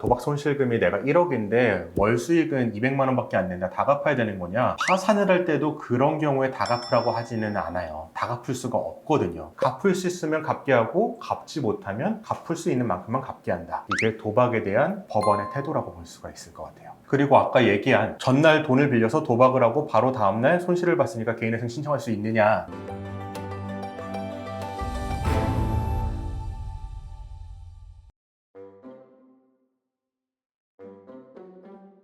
도박 손실금이 내가 1억인데 월 수익은 200만 원밖에 안 낸다. 다 갚아야 되는 거냐? 파산을 할 때도 그런 경우에 다 갚으라고 하지는 않아요. 다 갚을 수가 없거든요. 갚을 수 있으면 갚게 하고 갚지 못하면 갚을 수 있는 만큼만 갚게 한다. 이게 도박에 대한 법원의 태도라고 볼 수가 있을 것 같아요. 그리고 아까 얘기한 전날 돈을 빌려서 도박을 하고 바로 다음날 손실을 봤으니까 개인회생 신청할 수 있느냐?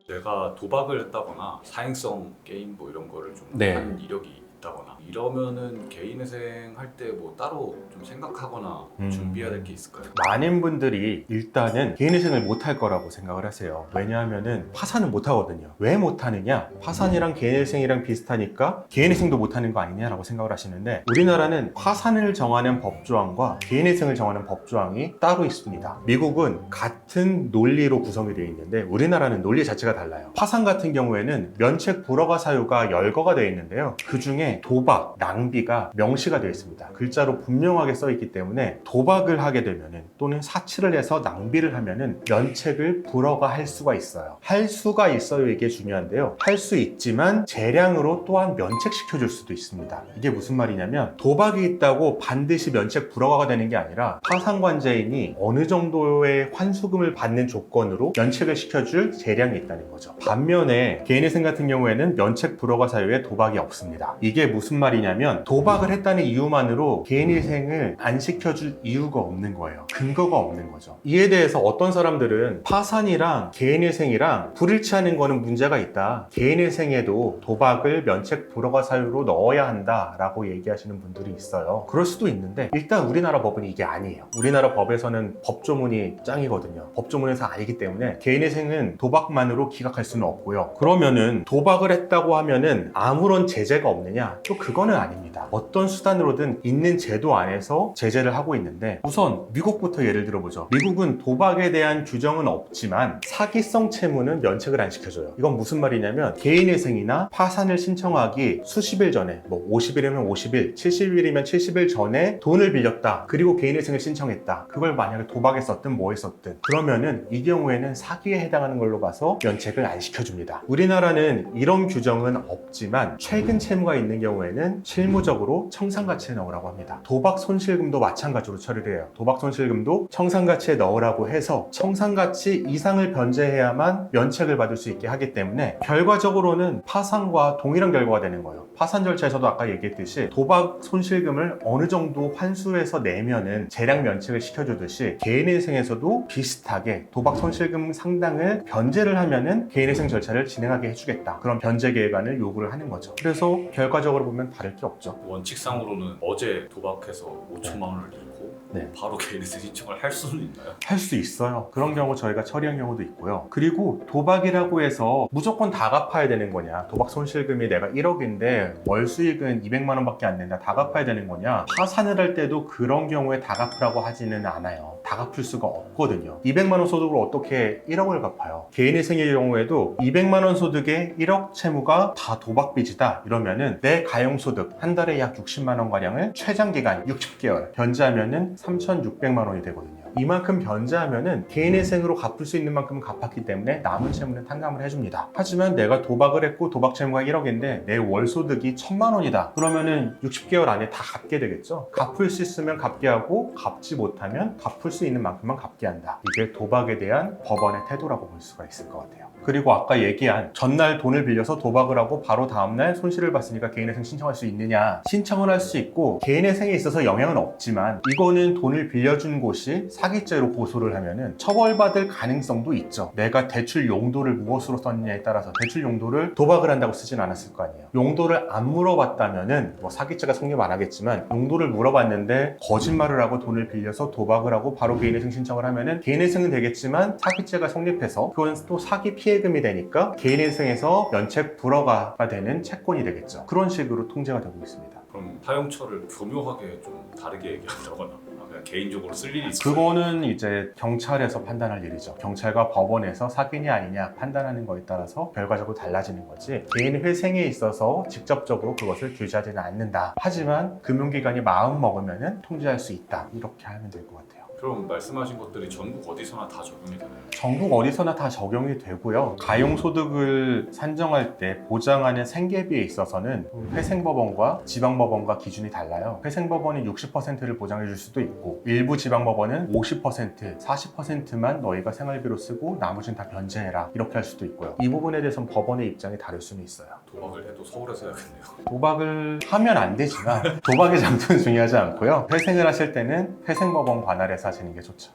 내가 도박을 했다거나 사행성 게임 뭐 이런 거를 좀 네. 하는 이력이 있다거나 이러면은 개인회생 할 때 뭐 따로 좀 생각하거나 준비해야 될 게 있을까요? 많은 분들이 일단은 개인회생을 못 할 거라고 생각을 하세요. 왜냐하면은 파산은 못 하거든요. 왜 못 하느냐? 파산이랑 개인회생이랑 비슷하니까 개인회생도 못 하는 거 아니냐라고 생각을 하시는데, 우리나라는 파산을 정하는 법조항과 개인회생을 정하는 법조항이 따로 있습니다. 미국은 같은 논리로 구성이 되어 있는데 우리나라는 논리 자체가 달라요. 파산 같은 경우에는 면책 불허가 사유가 열거가 되어 있는데요. 그 중에 도박, 낭비가 명시가 되어 있습니다. 글자로 분명하게 써 있기 때문에 도박을 하게 되면은, 또는 사치를 해서 낭비를 하면은 면책을 불허가 할 수가 있어요. 할 수가 있어요. 이게 중요한데요. 할 수 있지만 재량으로 또한 면책시켜 줄 수도 있습니다. 이게 무슨 말이냐면, 도박이 있다고 반드시 면책 불허가 되는 게 아니라 파산관제인이 어느 정도의 환수금을 받는 조건으로 면책을 시켜줄 재량이 있다는 거죠. 반면에 개인회생 같은 경우에는 면책 불허가 사유에 도박이 없습니다. 이게 무슨 말이냐면, 도박을 했다는 이유만으로 개인회생을 안 시켜줄 이유가 없는 거예요. 근거가 없는 거죠. 이에 대해서 어떤 사람들은 파산이랑 개인회생이랑 불일치하는 거는 문제가 있다. 개인회생에도 도박을 면책 불허가 사유로 넣어야 한다라고 얘기하시는 분들이 있어요. 그럴 수도 있는데, 일단 우리나라 법은 이게 아니에요. 우리나라 법에서는 법조문이 짱이거든요. 법조문에서 아니기 때문에 개인회생은 도박만으로 기각할 수는 없고요. 그러면은 도박을 했다고 하면은 아무런 제재가 없느냐? 또 그거는 아닙니다. 어떤 수단으로든 있는 제도 안에서 제재를 하고 있는데, 우선 미국부터 예를 들어보죠. 미국은 도박에 대한 규정은 없지만 사기성 채무는 면책을 안 시켜줘요. 이건 무슨 말이냐면, 개인회생이나 파산을 신청하기 수십 일 전에, 뭐 50일이면 50일, 70일이면 70일 전에 돈을 빌렸다. 그리고 개인회생을 신청했다. 그걸 만약에 도박에 썼든 뭐에 썼든, 그러면은 이 경우에는 사기에 해당하는 걸로 봐서 면책을 안 시켜줍니다. 우리나라는 이런 규정은 없지만 최근 채무가 있는 경우에는 실무적으로 청산가치에 넣으라고 합니다. 도박 손실금도 마찬가지로 처리를 해요. 도박 손실금도 청산가치에 넣으라고 해서 청산가치 이상을 변제해야만 면책을 받을 수 있게 하기 때문에, 결과적으로는 파산과 동일한 결과가 되는 거예요. 파산 절차에서도 아까 얘기했듯이 도박 손실금을 어느 정도 환수해서 내면은 재량 면책을 시켜주듯이, 개인회생에서도 비슷하게 도박 손실금 상당을 변제를 하면은 개인회생 절차를 진행하게 해주겠다. 그런 변제 계획안을 요구를 하는 거죠. 그래서 결과적으로 보면 다를 게 없죠. 원칙상으로는 어제 도박해서 5천만 원을 잃고 네. 바로 개인회생 신청을 할 수는 있나요? 할 수 있어요. 그런 경우 저희가 처리한 경우도 있고요. 그리고 도박이라고 해서 무조건 다 갚아야 되는 거냐? 도박 손실금이 내가 1억인데 월 수익은 200만 원밖에 안 낸다. 다 갚아야 되는 거냐? 파산을 할 때도 그런 경우에 다 갚으라고 하지는 않아요. 다 갚을 수가 없거든요. 200만 원 소득으로 어떻게 1억을 갚아요? 개인회생의 경우에도 200만 원 소득에 1억 채무가 다 도박 빚이다. 이러면은 내 가용소득 한 달에 약 60만 원 가량을 최장기간 60개월 변제하면은 3,600만 원이 되거든요. 이만큼 변제하면은 개인회생으로 갚을 수 있는 만큼 갚았기 때문에 남은 채무는 탕감을 해줍니다. 하지만 내가 도박을 했고 도박 채무가 1억인데 내 월소득이 1,000만 원이다. 그러면은 60개월 안에 다 갚게 되겠죠. 갚을 수 있으면 갚게 하고, 갚지 못하면 갚을 수 있는 만큼만 갚게 한다. 이게 도박에 대한 법원의 태도라고 볼 수가 있을 것 같아요. 그리고 아까 얘기한 전날 돈을 빌려서 도박을 하고 바로 다음날 손실을 봤으니까 개인회생 신청할 수 있느냐? 신청을 할 수 있고, 개인회생에 있어서 영향은 없지만 이거는 돈을 빌려준 곳이 사기죄로 고소를 하면은 처벌받을 가능성도 있죠. 내가 대출 용도를 무엇으로 썼느냐에 따라서 대출 용도를 도박을 한다고 쓰진 않았을 거 아니에요. 용도를 안 물어봤다면은 뭐 사기죄가 성립 안 하겠지만, 용도를 물어봤는데 거짓말을 하고 돈을 빌려서 도박을 하고 바로 개인회생 신청을 하면은 개인회생은 되겠지만 사기죄가 성립해서 그건 또 사기 피해금이 되니까 개인회생에서 면책 불허가 되는 채권이 되겠죠. 그런 식으로 통제가 되고 있습니다. 그럼 사용처를 교묘하게 좀 다르게 얘기한다거나 그냥 개인적으로 쓸 일이 있어요? 그거는 이제 경찰에서 판단할 일이죠. 경찰과 법원에서 사기냐 아니냐 판단하는 거에 따라서 결과적으로 달라지는 거지, 개인 회생에 있어서 직접적으로 그것을 규제하지는 않는다. 하지만 금융기관이 마음 먹으면 통제할 수 있다. 이렇게 하면 될 것 같아요. 그럼 말씀하신 것들이 전국 어디서나 다 적용이 되나요? 전국 어디서나 다 적용이 되고요. 가용소득을 산정할 때 보장하는 생계비에 있어서는 회생법원과 지방법원과 기준이 달라요. 회생법원이 60%를 보장해 줄 수도 있고 일부 지방법원은 50%, 40%만 너희가 생활비로 쓰고 나머지는 다 변제해라 이렇게 할 수도 있고요. 이 부분에 대해서는 법원의 입장이 다를 수는 있어요. 도박을 해도 서울에서 해야겠네요. 도박을 하면 안 되지만 도박의 장점은 중요하지 않고요. 회생을 하실 때는 회생법원 관할에서 하시는 게 좋죠.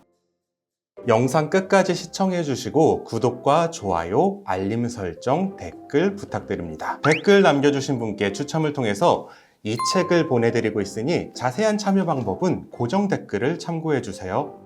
영상 끝까지 시청해 주시고 구독과 좋아요, 알림 설정, 댓글 부탁드립니다. 댓글 남겨주신 분께 추첨을 통해서 이 책을 보내드리고 있으니 자세한 참여 방법은 고정 댓글을 참고해 주세요.